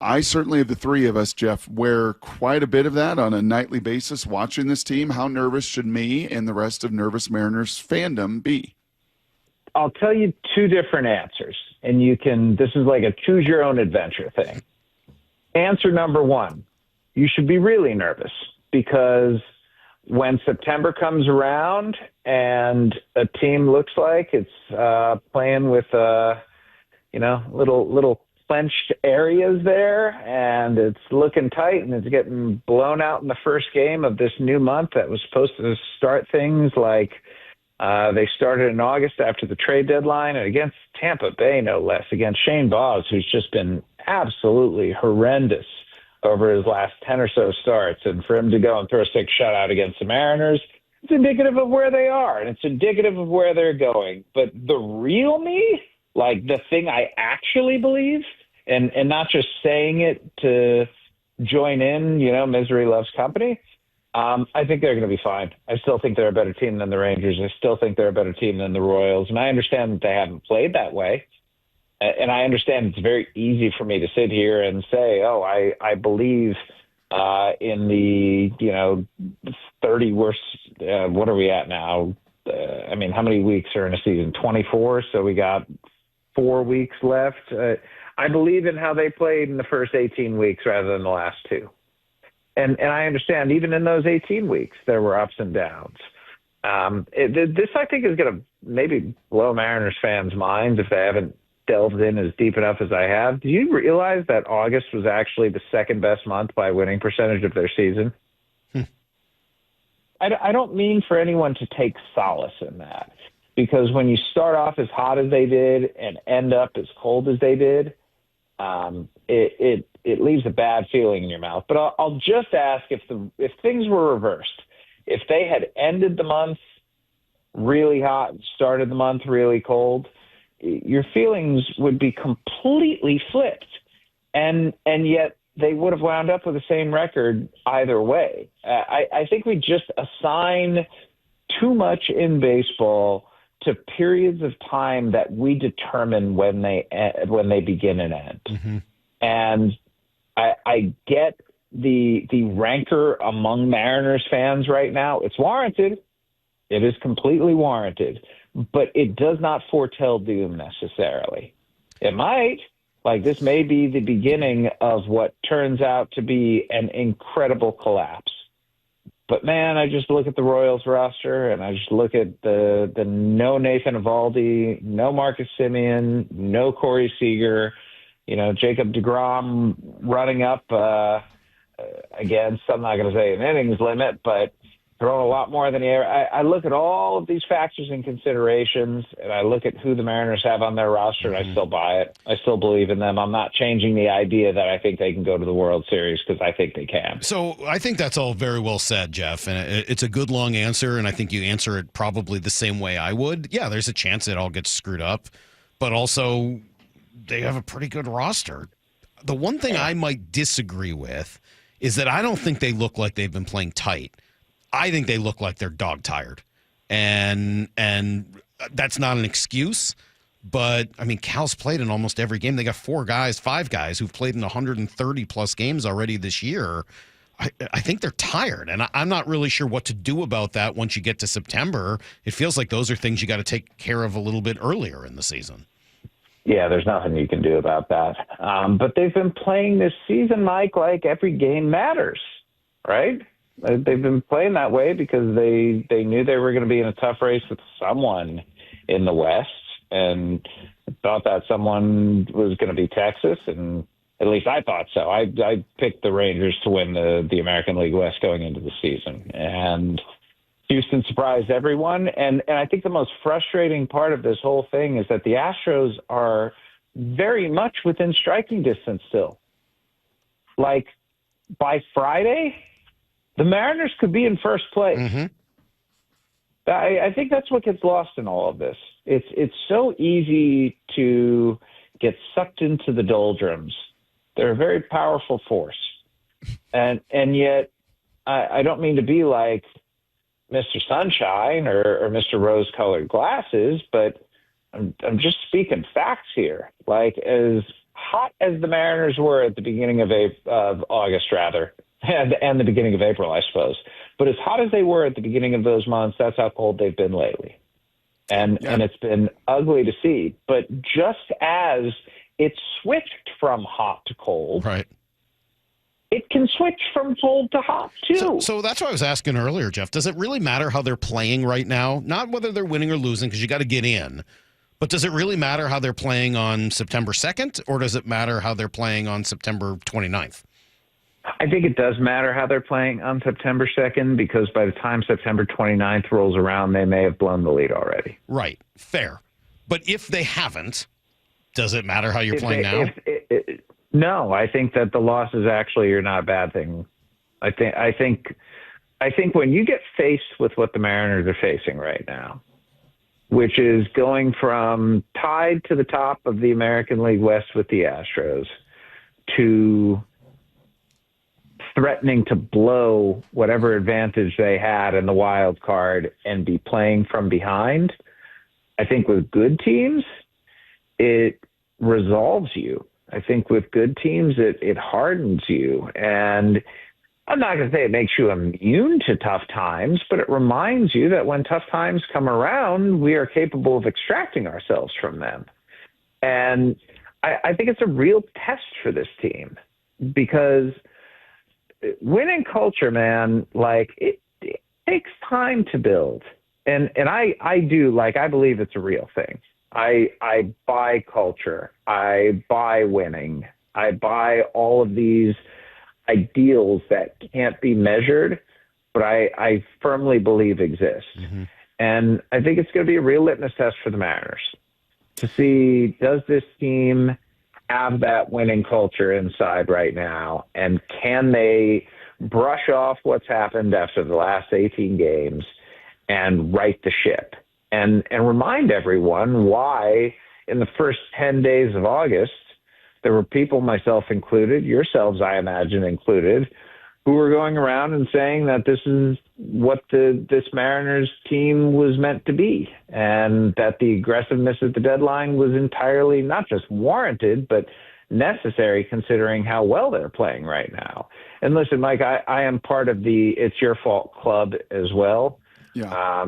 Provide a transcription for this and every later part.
I certainly, of the three of us, Jeff, wear quite a bit of that on a nightly basis watching this team. How nervous should me and the rest of Nervous Mariners fandom be? I'll tell you two different answers, and this is like a choose your own adventure thing. Answer number one, you should be really nervous because when September comes around and a team looks like it's playing with little clenched areas there, and it's looking tight, and it's getting blown out in the first game of this new month that was supposed to start things like they started in August after the trade deadline, and against Tampa Bay, no less, against Shane Baz, who's just been absolutely horrendous over his last 10 or so starts. And for him to go and throw a 6 shutout against the Mariners, it's indicative of where they are, and it's indicative of where they're going. But the real me, like the thing I actually believe, and not just saying it to join in, misery loves company, I think they're going to be fine. I still think they're a better team than the Rangers. I still think they're a better team than the Royals. And I understand that they haven't played that way. And I understand it's very easy for me to sit here and say, oh, I believe in the, 30 worst. What are we at now? How many weeks are in a season? 24. So we got 4 weeks left. I believe in how they played in the first 18 weeks rather than the last 2. And I understand even in those 18 weeks, there were ups and downs. This, I think, is going to maybe blow Mariners fans' minds if they haven't delved in as deep enough as I have. Do you realize that August was actually the second best month by winning percentage of their season? I don't mean for anyone to take solace in that, because when you start off as hot as they did and end up as cold as they did, it leaves a bad feeling in your mouth. But I'll just ask if things were reversed, if they had ended the month really hot and started the month really cold, your feelings would be completely flipped. And yet they would have wound up with the same record either way. I think we just assign too much in baseball to periods of time that we determine when they begin and end. Mm-hmm. And I get the rancor among Mariners fans right now. It's warranted. It is completely warranted, but it does not foretell doom necessarily. It might. Like, this may be the beginning of what turns out to be an incredible collapse. But, man, I just look at the Royals roster, and I just look at the no Nathan Eovaldi, no Marcus Semien, no Corey Seager, Jacob deGrom running up against, I'm not going to say an innings limit, but throwing a lot more than he ever. I look at all of these factors and considerations, and I look at who the Mariners have on their roster, and I still buy it. I still believe in them. I'm not changing the idea that I think they can go to the World Series, because I think they can. So I think that's all very well said, Jeff, and it's a good long answer, and I think you answer it probably the same way I would. Yeah, there's a chance it all gets screwed up, but also they have a pretty good roster. The one thing I might disagree with is that I don't think they look like they've been playing tight. I think they look like they're dog-tired, and that's not an excuse. But, Cal's played in almost every game. They got 5 guys who've played in 130-plus games already this year. I think they're tired, and I'm not really sure what to do about that once you get to September. It feels like those are things you got to take care of a little bit earlier in the season. Yeah, there's nothing you can do about that. But they've been playing this season, Mike, like every game matters, right? They've been playing that way because they knew they were going to be in a tough race with someone in the West, and thought that someone was going to be Texas, and at least I thought so. I picked the Rangers to win the American League West going into the season, and Houston surprised everyone. And I think the most frustrating part of this whole thing is that the Astros are very much within striking distance still. Like, by Friday, the Mariners could be in first place. Mm-hmm. I think that's what gets lost in all of this. It's so easy to get sucked into the doldrums. They're a very powerful force. And yet, I don't mean to be like Mr. Sunshine or Mr. Rose-colored glasses, but I'm just speaking facts here. Like, as hot as the Mariners were at the beginning of August, rather, and the beginning of April, I suppose, but as hot as they were at the beginning of those months, that's how cold they've been lately. And it's been ugly to see. But just as it switched from hot to cold, right, it can switch from cold to hot, too. So that's what I was asking earlier, Jeff. Does it really matter how they're playing right now? Not whether they're winning or losing, because you got to get in. But does it really matter how they're playing on September 2nd, or does it matter how they're playing on September 29th? I think it does matter how they're playing on September 2nd, because by the time September 29th rolls around, they may have blown the lead already. Right. Fair. But if they haven't, does it matter how you're playing now? No, I think that the losses actually are not a bad thing. I think when you get faced with what the Mariners are facing right now, which is going from tied to the top of the American League West with the Astros to threatening to blow whatever advantage they had in the wild card and be playing from behind, I think with good teams, it resolves you. I think with good teams, it hardens you. And I'm not going to say it makes you immune to tough times, but it reminds you that when tough times come around, we are capable of extracting ourselves from them. And I think it's a real test for this team, because winning culture, man, like it takes time to build. And I do, like, I believe it's a real thing. I buy culture. I buy winning. I buy all of these ideals that can't be measured, but I firmly believe exist. Mm-hmm. And I think it's going to be a real litmus test for the Mariners to see, does this team have that winning culture inside right now? And can they brush off what's happened after the last 18 games and right the ship? And remind everyone why in the first 10 days of August, there were people, myself included, yourselves, I imagine, included, who were going around and saying that this is what this Mariners team was meant to be, and that the aggressiveness at the deadline was entirely not just warranted, but necessary considering how well they're playing right now. And listen, Mike, I am part of the It's Your Fault club as well. Yeah.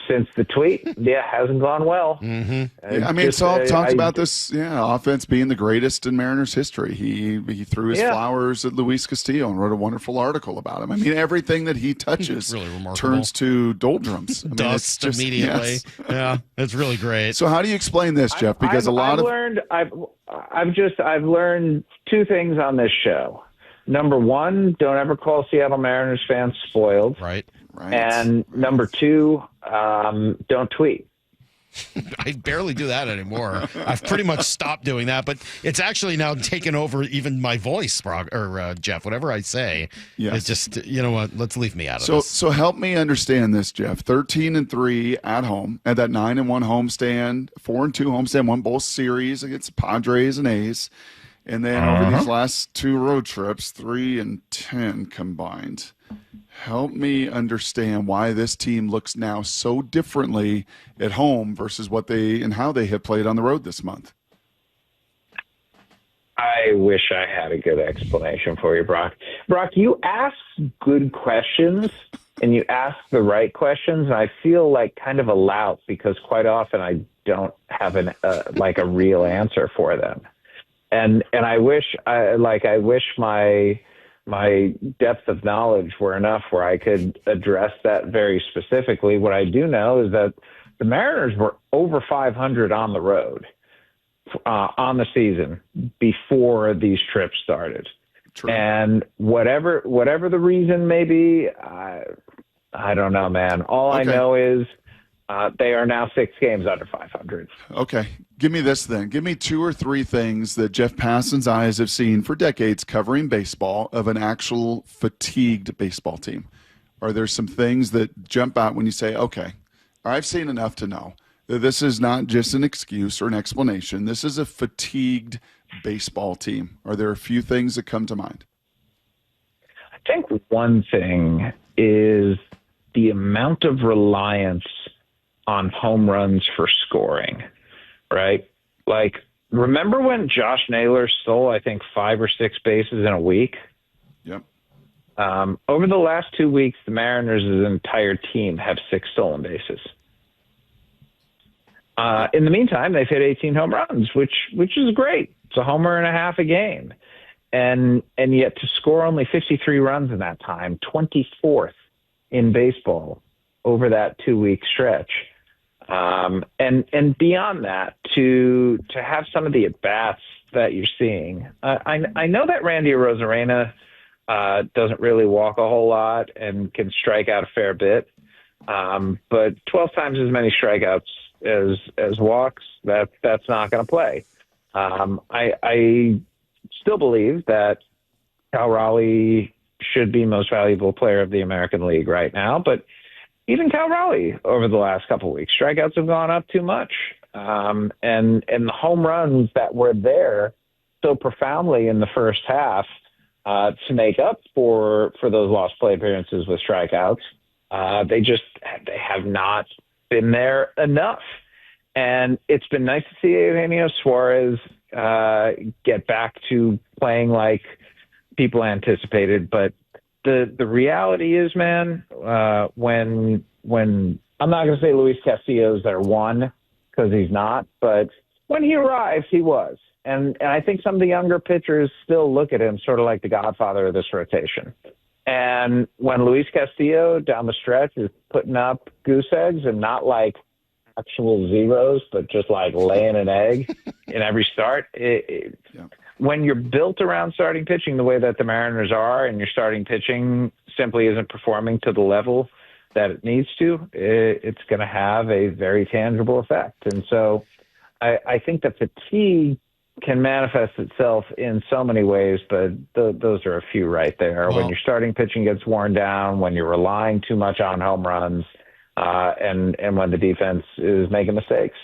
Since the tweet, hasn't gone well. Mm-hmm. Yeah, I mean, Salk talks about this offense being the greatest in Mariners history. He threw his flowers at Luis Castillo and wrote a wonderful article about him. I mean, everything that he touches really turns to doldrums. I mean, dust just, immediately. Yes. Yeah, it's really great. So how do you explain this, Jeff? Because I've learned two things on this show. Number one, don't ever call Seattle Mariners fans spoiled. Right. And number two, don't tweet. I barely do that anymore. I've pretty much stopped doing that, but it's actually now taken over even my voice, Brock, or Jeff, whatever I say. Yes. It's just, you know what, let's leave me out of this. So help me understand this, Jeff. 13-3 at home, at that 9-1 homestand, 4-2 homestand, won both series against Padres and A's. And then over these last two road trips, 3-10 combined. Help me understand why this team looks now so differently at home versus what they and how they have played on the road this month. I wish I had a good explanation for you, Brock. Brock, you ask good questions and you ask the right questions. And I feel like kind of a lout because quite often I don't have a real answer for them. And I wish my depth of knowledge were enough where I could address that very specifically. What I do know is that the Mariners were over 500 on the road on the season before these trips started. True. And whatever the reason may be, I don't know, man. All I know is they are now 6 games under 500. Okay. Give me this then. Give me 2 or 3 things that Jeff Passan's eyes have seen for decades covering baseball of an actual fatigued baseball team. Are there some things that jump out when you say, okay, I've seen enough to know that this is not just an excuse or an explanation. This is a fatigued baseball team. Are there a few things that come to mind? I think one thing is the amount of reliance on home runs for scoring, right? Like remember when Josh Naylor stole, I think, 5 or 6 bases in a week? Yep. Over the last 2 weeks, the Mariners' entire team have 6 stolen bases. In the meantime, they've hit 18 home runs, which is great. It's a homer and a half a game. And yet to score only 53 runs in that time, 24th in baseball over that 2-week stretch. And beyond that, to have some of the at-bats that you're seeing. I know that Randy Arozarena doesn't really walk a whole lot and can strike out a fair bit. But 12 times as many strikeouts as walks, that's not going to play. I still believe that Cal Raleigh should be most valuable player of the American League right now, but even Cal Raleigh over the last couple of weeks, strikeouts have gone up too much. And the home runs that were there so profoundly in the first half to make up for those lost play appearances with strikeouts, they have not been there enough. And it's been nice to see Eugenio Suarez get back to playing like people anticipated. But the reality is, man, when I'm not going to say Luis Castillo's their one, because he's not, but when he arrived, he was. And I think some of the younger pitchers still look at him sort of like the godfather of this rotation. And when Luis Castillo down the stretch is putting up goose eggs and not like actual zeros, but just like laying an egg in every start, when you're built around starting pitching the way that the Mariners are, and your starting pitching simply isn't performing to the level that it needs to, it's going to have a very tangible effect. And so I think that fatigue can manifest itself in so many ways, but those are a few right there. Well, when your starting pitching gets worn down, when you're relying too much on home runs, and when the defense is making mistakes.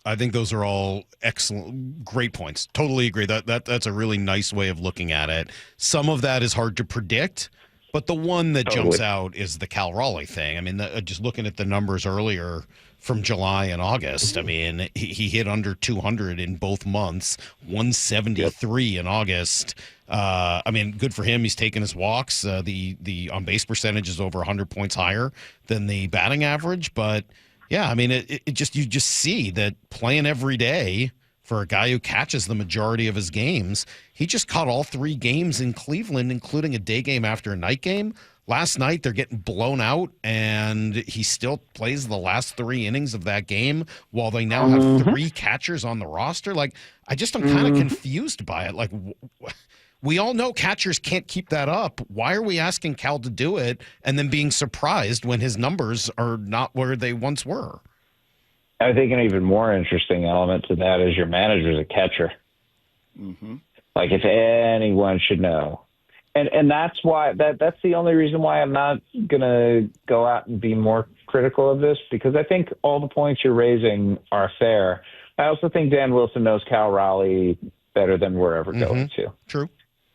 I think those are all excellent, great points. Totally agree. That's a really nice way of looking at it. Some of that is hard to predict, but the one that jumps out is the Cal Raleigh thing. I mean, just looking at the numbers earlier from July and August, I mean, he hit under 200 in both months, 173 in August. I mean, good for him. He's taken his walks. The on-base percentage is over 100 points higher than the batting average. But, yeah, I mean, you just see that playing every day for a guy who catches the majority of his games, he just caught all 3 games in Cleveland, including a day game after a night game. Last night, they're getting blown out, and he still plays the last 3 innings of that game while they now have 3 catchers on the roster. Like, I'm kind of confused by it. Like, we all know catchers can't keep that up. Why are we asking Cal to do it and then being surprised when his numbers are not where they once were? I think an even more interesting element to that is your manager's a catcher. Mm-hmm. Like, if anyone should know. And that's why that's the only reason why I'm not going to go out and be more critical of this, because I think all the points you're raising are fair. I also think Dan Wilson knows Cal Raleigh better than we're ever going to. True.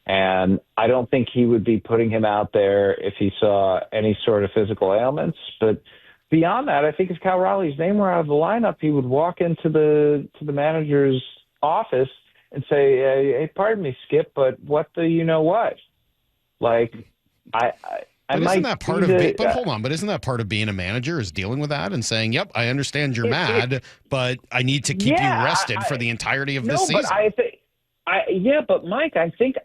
And I don't think he would be putting him out there if he saw any sort of physical ailments. But beyond that, I think if Cal Raleigh's name were out of the lineup, he would walk into the manager's office and say, hey, pardon me, Skip, but what the you know what? Like, But isn't that part of but hold on, but isn't that part of being a manager, is dealing with that and saying, yep, I understand you're mad, but I need to keep you rested for the entirety of this season? But Mike, I think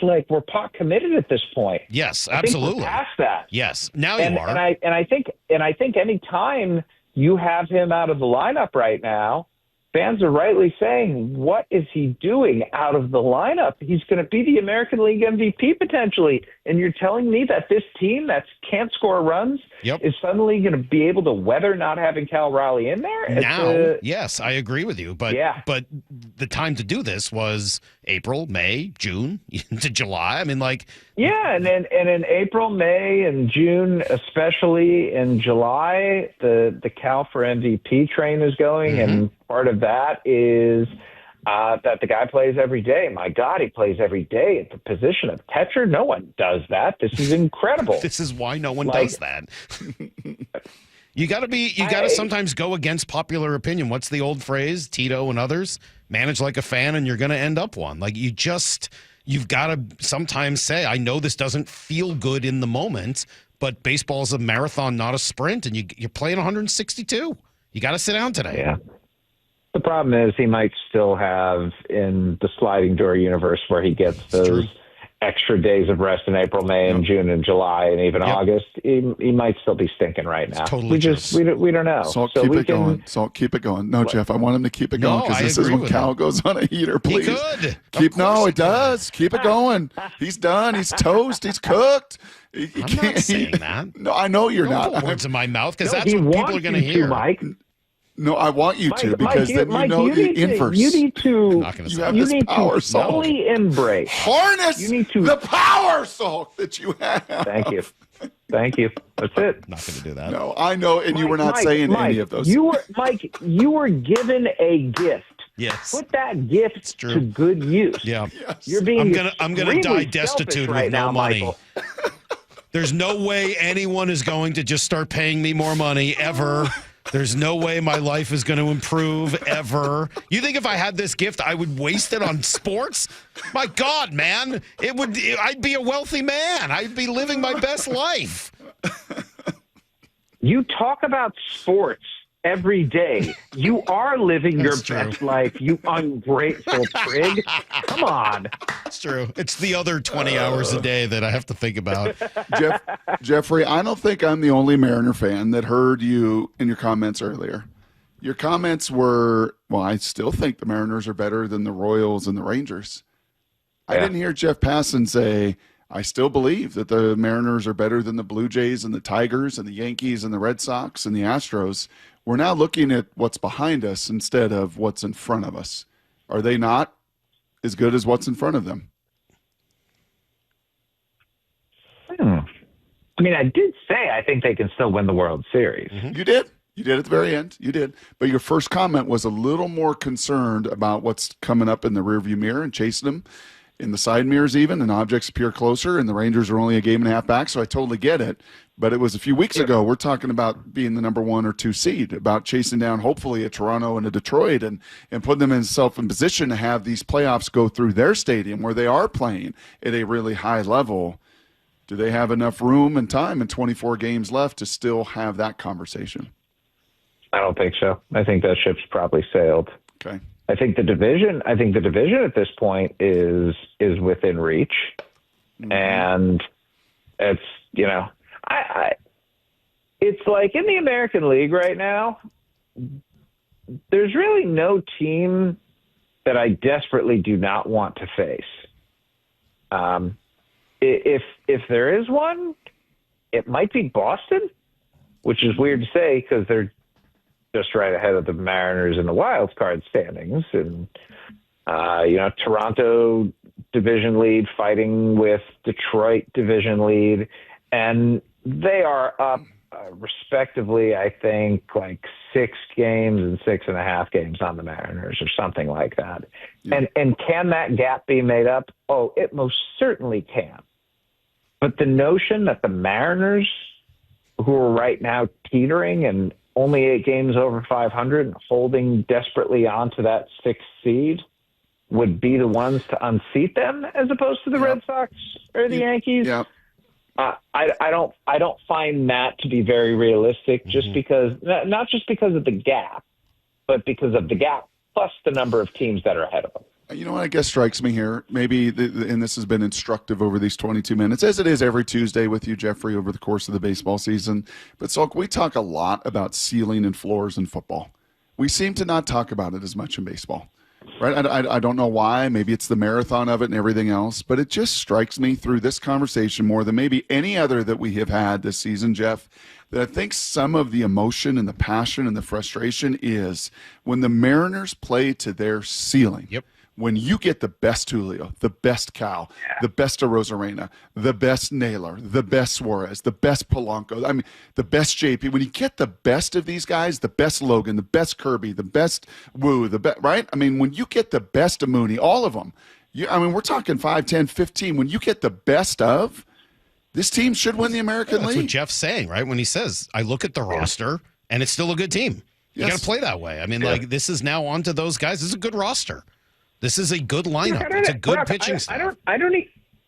like we're pot committed at this point. Yes, absolutely. I think we're past that. Yes, now you are. And I think any time you have him out of the lineup right now, fans are rightly saying, what is he doing out of the lineup? He's going to be the American League MVP potentially. And you're telling me that this team that can't score runs is suddenly going to be able to weather not having Cal Raleigh in there? Yes, I agree with you. But the time to do this was April, May, June, into July. I mean, like... Yeah, and in April, May, and June, especially in July, the Cal for MVP train is going, and part of that is that the guy plays every day. My God, he plays every day at the position of catcher. No one does that. This is incredible. This is why no one does that. You got to sometimes go against popular opinion. What's the old phrase? Tito and others, manage like a fan and you're going to end up one. Like you've got to sometimes say, I know this doesn't feel good in the moment, but baseball is a marathon, not a sprint, and you're playing 162. You got to sit down today. Yeah. The problem is he might still have in the sliding door universe where he gets those extra days of rest in April, May, and June, and July, and even August. He might still be stinking right now. It's totally we don't know. Salt, keep it going. Salt, keep it going. No, Jeff, I want him to keep it going because this is when Cal goes on a heater. Please, he could. No, it does. Keep it going. He's done. He's toast. He's cooked. I'm not saying that. No, I know you're not. Put words in my mouth because that's what people are going to hear. Mike. No, I want you to because then Mike, you know the inverse. You need to. You have this power, Salt. Fully embrace. Harness the power, Salt, that you have. Thank you. That's it. Not going to do that. No, I know, and you were not saying any of those. You were given a gift. Yes. Put that gift to good use. Yeah. Yes. You're being I'm gonna die destitute with no money. Michael. There's no way anyone is going to just start paying me more money ever. There's no way my life is going to improve ever. You think if I had this gift, I would waste it on sports? My God, man. I'd be a wealthy man. I'd be living my best life. You talk about sports every day. You are living your best life, you ungrateful prig. Come on. It's true. It's the other 20 hours a day that I have to think about. Jeffrey, I don't think I'm the only Mariner fan that heard you in your comments earlier. Your comments were, well, I still think the Mariners are better than the Royals and the Rangers. I didn't hear Jeff Passan say, I still believe that the Mariners are better than the Blue Jays and the Tigers and the Yankees and the Red Sox and the Astros. We're now looking at what's behind us instead of what's in front of us. Are they not as good as what's in front of them? I mean, I did say I think they can still win the World Series. Mm-hmm. You did. You did at the very end. You did. But your first comment was a little more concerned about what's coming up in the rearview mirror and chasing them in the side mirrors even, and objects appear closer, and the Rangers are only a game and a half back, so I totally get it. But it was a few weeks ago. We're talking about being the number 1 or 2 seed, about chasing down hopefully a Toronto and a Detroit and putting them in position to have these playoffs go through their stadium where they are playing at a really high level. Do they have enough room and time and 24 games left to still have that conversation? I don't think so. I think that ship's probably sailed. Okay. I think the division at this point is within reach, and it's it's like in the American League right now. There's really no team that I desperately do not want to face. If there is one, it might be Boston, which is weird to say because they're just right ahead of the Mariners in the wild card standings. And, Toronto division lead fighting with Detroit division lead. And they are up respectively, I think, like 6 games and 6.5 games on the Mariners or something like that. Yeah. And can that gap be made up? Oh, it most certainly can. But the notion that the Mariners, who are right now teetering and only 8 games over 500 and holding desperately onto that 6th seed, would be the ones to unseat them as opposed to the Red Sox or the Yankees. Yeah. I don't find that to be very realistic. Just because, not just because of the gap, but because of the gap plus the number of teams that are ahead of them. You know what I guess strikes me here? Maybe, and this has been instructive over these 22 minutes, as it is every Tuesday with you, Jeffrey, over the course of the baseball season. But, Salk, we talk a lot about ceiling and floors in football. We seem to not talk about it as much in baseball, right? I don't know why. Maybe it's the marathon of it and everything else. But it just strikes me through this conversation more than maybe any other that we have had this season, Jeff, that I think some of the emotion and the passion and the frustration is when the Mariners play to their ceiling. Yep. When you get the best Julio, the best Cal, the best Arozarena, the best Naylor, the best Suarez, the best Polanco, I mean, the best JP, when you get the best of these guys, the best Logan, the best Kirby, the best Wu, right? I mean, when you get the best of Mooney, all of them, we're talking 5, 10, 15. When you get the best of, this team should win the American League. That's what Jeff's saying, right? When he says, I look at the roster – and it's still a good team. You Yes. got to play that way. I mean, like, this is now on to those guys. This is a good roster. This is a good lineup. It's a good pitching staff. I don't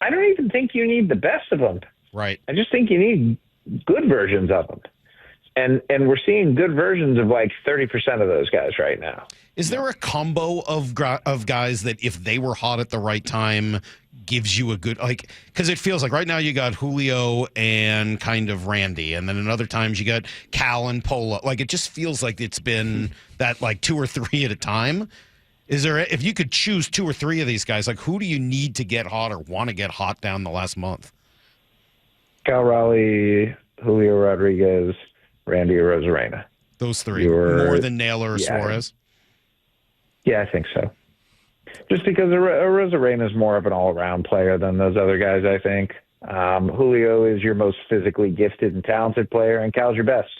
even think you need the best of them. Right. I just think you need good versions of them. And we're seeing good versions of like 30% of those guys right now. Is there a combo of guys that if they were hot at the right time gives you a good, like, because it feels like right now you got Julio and kind of Randy, and then in other times you got Cal and Polo. Like, it just feels like it's been that like 2 or 3 at a time. Is there, if you could choose 2 or 3 of these guys, like, who do you need to get hot or want to get hot down the last month? Cal Raleigh, Julio Rodriguez, Randy Arozarena. Those 3 more than Naylor or Suarez. Yeah, I think so. Just because Arozarena is more of an all-around player than those other guys, I think. Julio is your most physically gifted and talented player, and Cal's your best.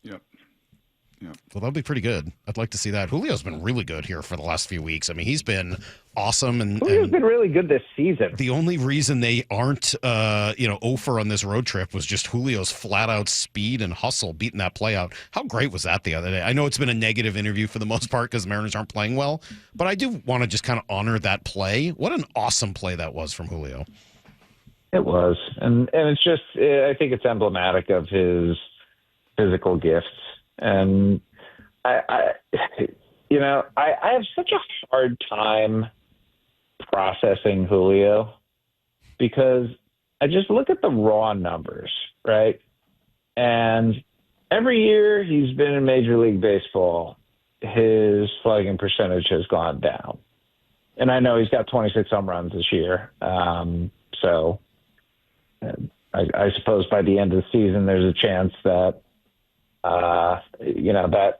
Yep. Well, that'll be pretty good. I'd like to see that. Julio's been really good here for the last few weeks. I mean, he's been awesome. Julio's been really good this season. The only reason they aren't, over on this road trip was just Julio's flat-out speed and hustle beating that play out. How great was that the other day? I know it's been a negative interview for the most part because Mariners aren't playing well, but I do want to just kind of honor that play. What an awesome play that was from Julio. It was. And it's just, I think it's emblematic of his physical gifts. And I have such a hard time processing Julio because I just look at the raw numbers, right? And every year he's been in Major League Baseball, his slugging percentage has gone down. And I know he's got 26 home runs this year. So I suppose by the end of the season, there's a chance that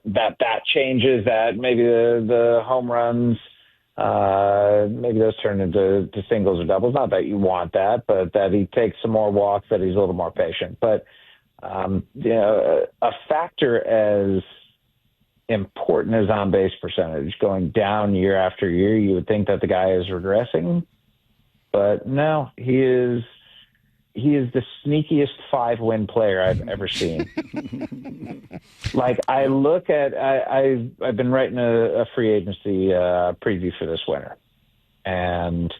that changes, that maybe the home runs, maybe those turn into singles or doubles. Not that you want that, but that he takes some more walks, that he's a little more patient. But, a factor as important as on-base percentage going down year after year, you would think that the guy is regressing. But no, he is the sneakiest 5-win player I've ever seen. Like, I look at, I've been writing a free agency preview for this winter. And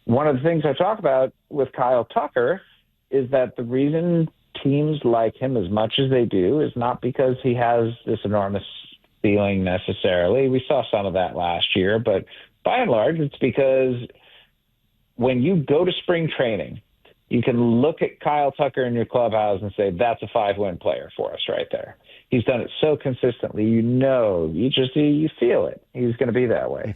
one of the things I talk about with Kyle Tucker is that the reason teams like him as much as they do is not because he has this enormous ceiling necessarily. We saw some of that last year, but by and large, it's because when you go to spring training, you can look at Kyle Tucker in your clubhouse and say, that's a 5-win player for us right there. He's done it so consistently. You feel it. He's going to be that way.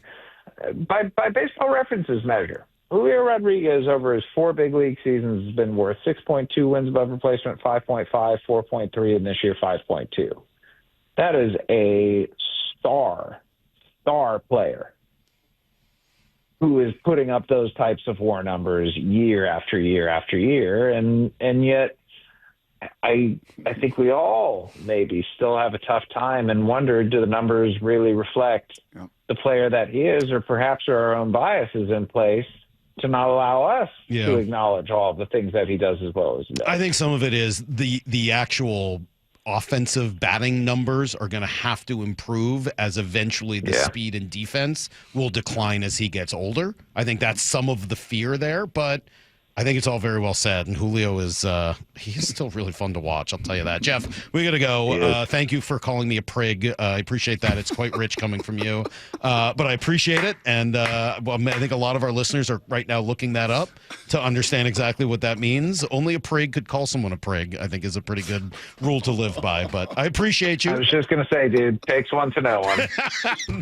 By Baseball Reference's measure, Julio Rodriguez over his 4 big league seasons has been worth 6.2 wins above replacement, 5.5, 4.3, and this year 5.2. That is a star player who is putting up those types of WAR numbers year after year after year. And yet I think we all maybe still have a tough time and wonder, do the numbers really reflect the player that he is, or perhaps are our own biases in place to not allow us to acknowledge all of the things that he does as well as he does. I think some of it is the actual offensive batting numbers are going to have to improve as eventually the speed and defense will decline as he gets older. I think that's some of the fear there, but I think it's all very well said. And Julio is he's still really fun to watch. I'll tell you that. Jeff, we got to go. Thank you for calling me a prig. I appreciate that. It's quite rich coming from you, but I appreciate it. And I think a lot of our listeners are right now looking that up to understand exactly what that means. Only a prig could call someone a prig, I think, is a pretty good rule to live by. But I appreciate you. I was just going to say, dude, takes one to know one.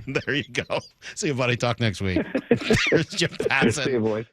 There you go. See you, buddy. Talk next week. There's Jeff Passan. See you, boys.